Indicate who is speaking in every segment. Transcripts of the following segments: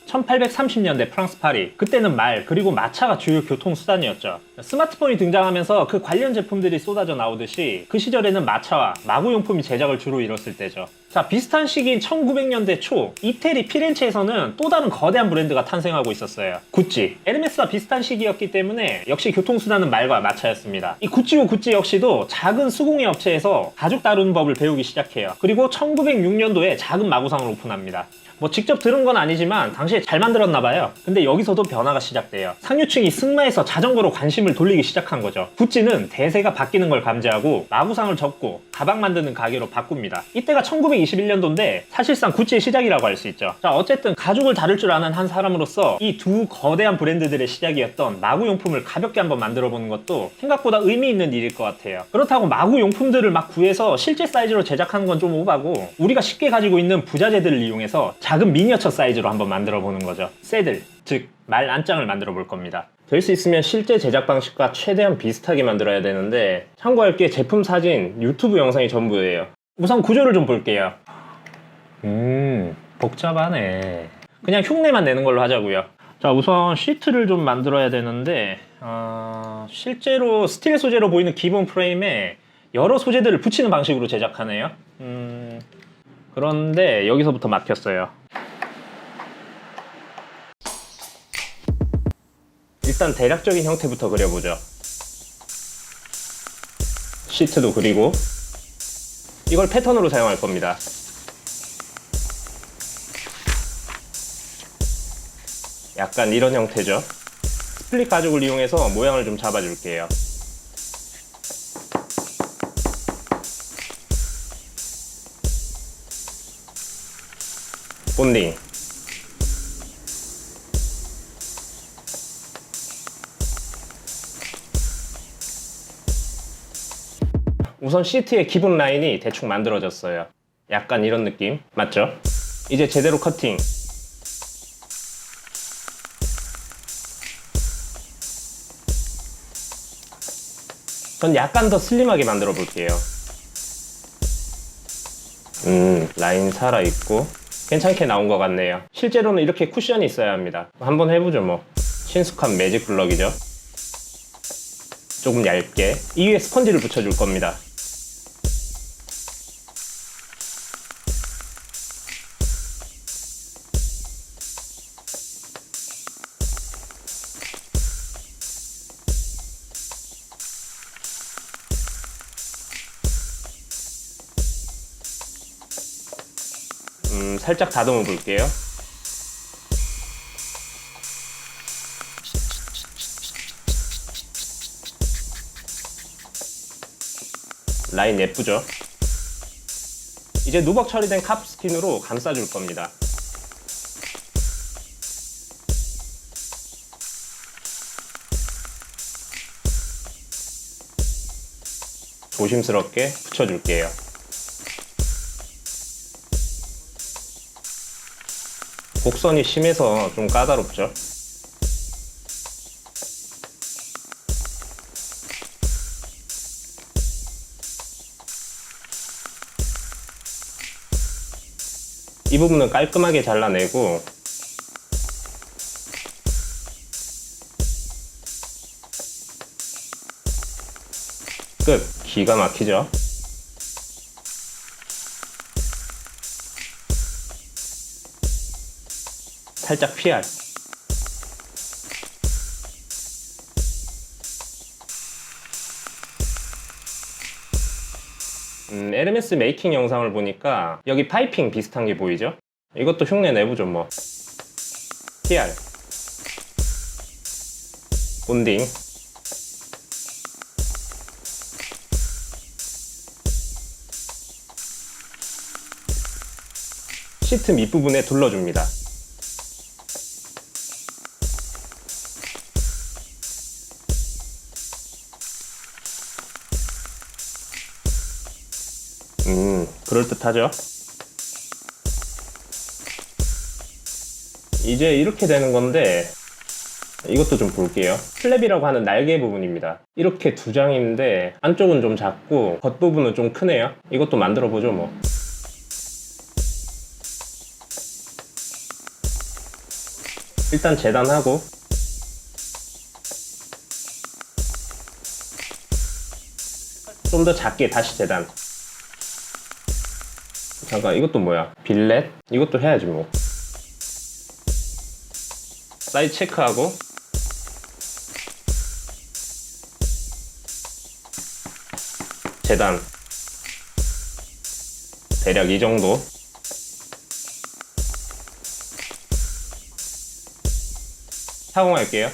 Speaker 1: 1830년대 프랑스 파리, 그때는 말 그리고 마차가 주요 교통수단이었죠. 스마트폰이 등장하면서 그 관련 제품들이 쏟아져 나오듯이 그 시절에는 마차와 마구용품이 제작을 주로 이뤘을 때죠. 자, 비슷한 시기인 1900년대 초 이태리 피렌체에서는 또 다른 거대한 브랜드가 탄생하고 있었어요. 구찌. 에르메스와 비슷한 시기였기 때문에 역시 교통수단은 말과 마차였습니다. 이 구찌오 구찌 역시도 작은 수공예 업체에서 가죽 다루는 법을 배우기 시작해요. 그리고 1906년도에 작은 마구상을 오픈합니다. 뭐 직접 들은 건 아니지만 당시에 잘 만들었나 봐요. 근데 여기서도 변화가 시작돼요. 상류층이 승마에서 자전거로 관심을 돌리기 시작한 거죠. 구찌는 대세가 바뀌는 걸 감지하고 마구상을 접고 가방 만드는 가게로 바꿉니다. 이때가 1921년도인데 사실상 구찌의 시작이라고 할 수 있죠. 자, 어쨌든 가죽을 다룰 줄 아는 한 사람으로서 이 두 거대한 브랜드들의 시작이었던 마구용품을 가볍게 한번 만들어 보는 것도 생각보다 의미 있는 일일 것 같아요. 그렇다고 마구용품들을 막 구해서 실제 사이즈로 제작하는 건 좀 오바고, 우리가 쉽게 가지고 있는 부자재들을 이용해서 작은 미니어처 사이즈로 한번 만들어 보는 거죠. 새들, 즉 말 안장을 만들어 볼 겁니다. 될 수 있으면 실제 제작 방식과 최대한 비슷하게 만들어야 되는데, 참고할 게 제품 사진, 유튜브 영상이 전부예요. 우선 구조를 좀 볼게요. 복잡하네. 그냥 흉내만 내는 걸로 하자고요. 자, 우선 시트를 좀 만들어야 되는데, 실제로 스틸 소재로 보이는 기본 프레임에 여러 소재들을 붙이는 방식으로 제작하네요. 그런데 여기서부터 막혔어요. 일단 대략적인 형태부터 그려보죠. 시트도 그리고 이걸 패턴으로 사용할 겁니다. 약간 이런 형태죠. 스플릿 가죽을 이용해서 모양을 좀 잡아줄게요. 본딩. 우선 시트의 기본 라인이 대충 만들어졌어요. 약간 이런 느낌 맞죠? 이제 제대로 커팅. 전 약간 더 슬림하게 만들어 볼게요. 라인 살아있고 괜찮게 나온 것 같네요. 실제로는 이렇게 쿠션이 있어야 합니다. 한번 해보죠 뭐. 친숙한 매직 블럭이죠. 조금 얇게 이 위에 스펀지를 붙여줄 겁니다. 살짝 다듬어 볼게요. 라인 예쁘죠? 이제 누벅 처리된 카프스킨으로 감싸줄 겁니다. 조심스럽게 붙여줄게요. 곡선이 심해서 좀 까다롭죠? 이 부분은 깔끔하게 잘라내고 끝! 기가 막히죠? 살짝 PR. 에르메스 메이킹 영상을 보니까 여기 파이핑 비슷한 게 보이죠? 이것도 흉내 내보죠 뭐. PR. 본딩. 시트 밑부분에 둘러줍니다. 그럴듯하죠? 이제 이렇게 되는 건데, 이것도 좀 볼게요. 플랩이라고 하는 날개 부분입니다. 이렇게 두 장인데 안쪽은 좀 작고 겉부분은 좀 크네요. 이것도 만들어 보죠 뭐. 일단 재단하고 좀 더 작게 다시 재단. 잠깐, 이것도 뭐야? 빌렛? 이것도 해야지 뭐. 사이즈 체크하고 재단. 대략 이 정도. 사용할게요.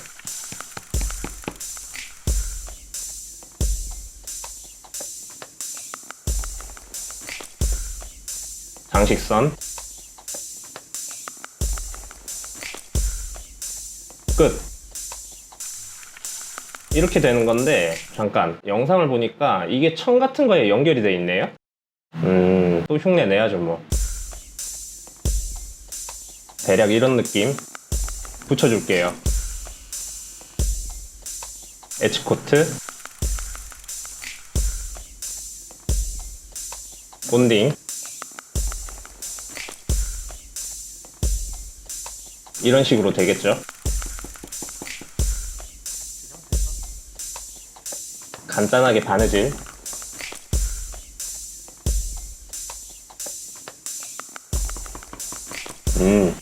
Speaker 1: 장식선 끝. 이렇게 되는 건데, 잠깐 영상을 보니까 이게 천 같은 거에 연결이 돼 있네요. 또 흉내 내야죠 뭐. 대략 이런 느낌 붙여줄게요. 엣지코트, 본딩. 이런 식으로 되겠죠. 간단하게 바느질.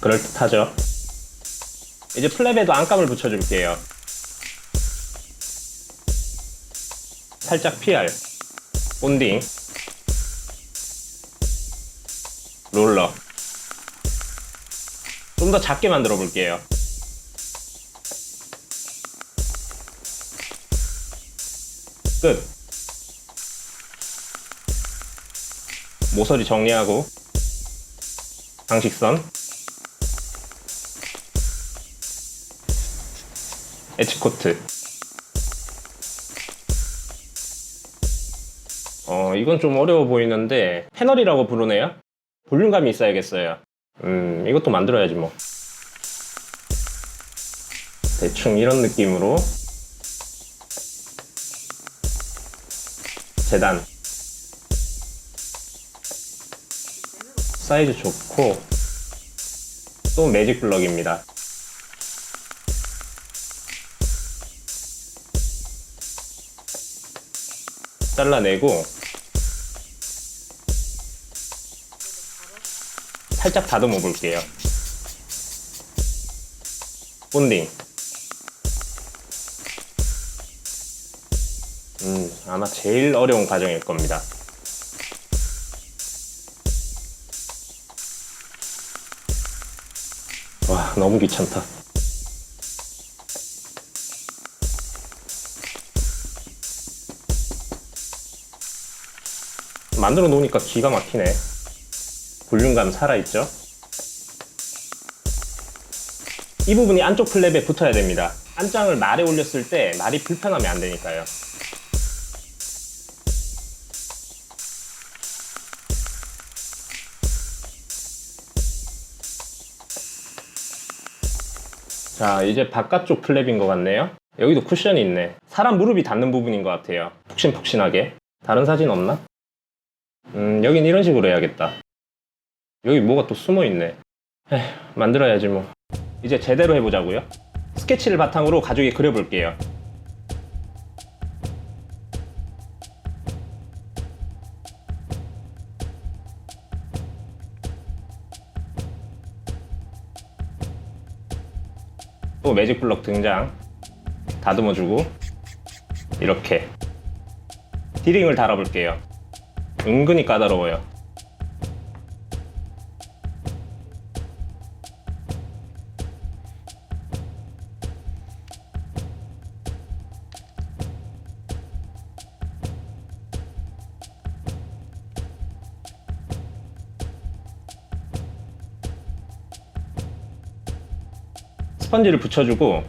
Speaker 1: 그럴듯하죠. 이제 플랩에도 안감을 붙여줄게요. 살짝 PR, 본딩, 롤러. 좀 더 작게 만들어 볼게요. 끝. 모서리 정리하고 장식선, 엣지코트. 이건 좀 어려워 보이는데 패널이라고 부르네요. 볼륨감이 있어야겠어요. 이것도 만들어야지 뭐. 대충 이런 느낌으로 재단. 사이즈 좋고 또 매직 블럭입니다. 잘라내고 살짝 다듬어 볼게요. 본딩. 아마 제일 어려운 과정일 겁니다. 와, 너무 귀찮다. 만들어 놓으니까 기가 막히네. 볼륨감 살아있죠? 이 부분이 안쪽 플랩에 붙어야 됩니다. 안장을 말에 올렸을 때 말이 불편하면 안 되니까요. 자, 이제 바깥쪽 플랩인 것 같네요. 여기도 쿠션이 있네. 사람 무릎이 닿는 부분인 것 같아요. 푹신푹신하게. 다른 사진 없나? 여긴 이런 식으로 해야겠다. 여기 뭐가 또 숨어있네. 에휴, 만들어야지 뭐. 이제 제대로 해보자고요. 스케치를 바탕으로 가죽에 그려볼게요. 또 매직 블럭 등장. 다듬어주고 이렇게 디링을 달아볼게요. 은근히 까다로워요. 스펀지를 붙여주고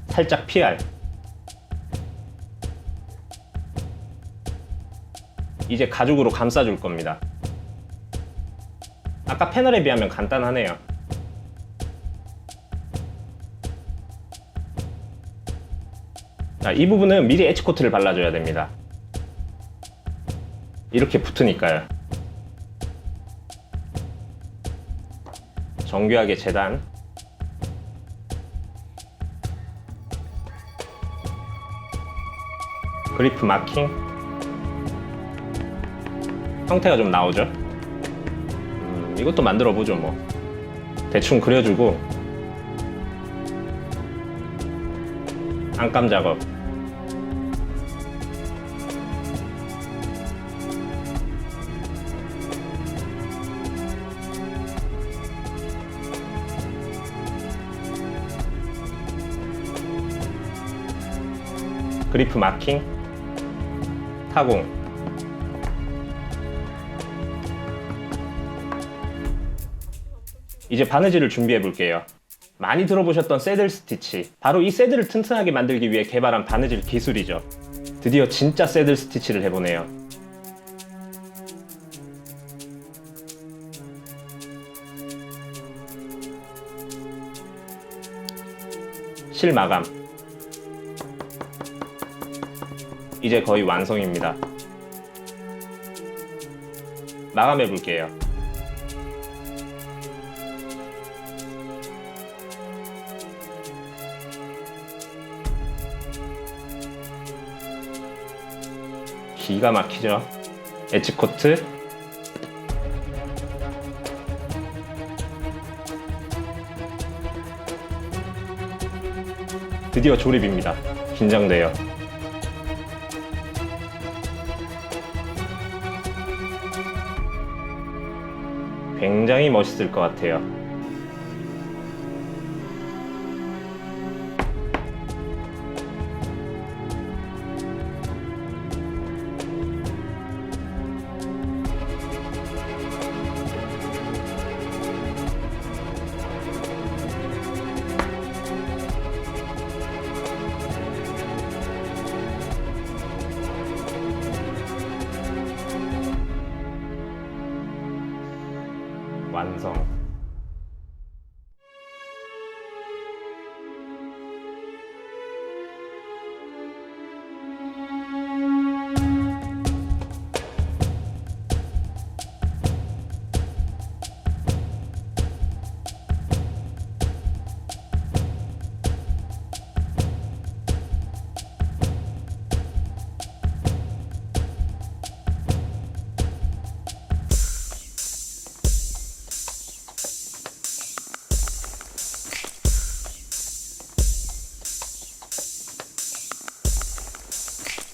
Speaker 1: 살짝 PR. 이제 가죽으로 감싸줄 겁니다. 아까 패널에 비하면 간단하네요. 자, 이 부분은 미리 엣지코트를 발라줘야 됩니다. 이렇게 붙으니까요. 정교하게 재단. 그리프 마킹. 형태가 좀 나오죠. 이것도 만들어 보죠 뭐. 대충 그려주고 안감 작업. 그리프 마킹, 타공. 이제 바느질을 준비해 볼게요. 많이 들어보셨던 새들 스티치, 바로 이 새들을 튼튼하게 만들기 위해 개발한 바느질 기술이죠. 드디어 진짜 새들 스티치를 해보네요. 실 마감. 이제 거의 완성입니다. 마감해 볼게요. 기가 막히죠? 엣지 코트. 드디어 조립입니다. 긴장돼요. 굉장히 멋있을 것 같아요. 완성.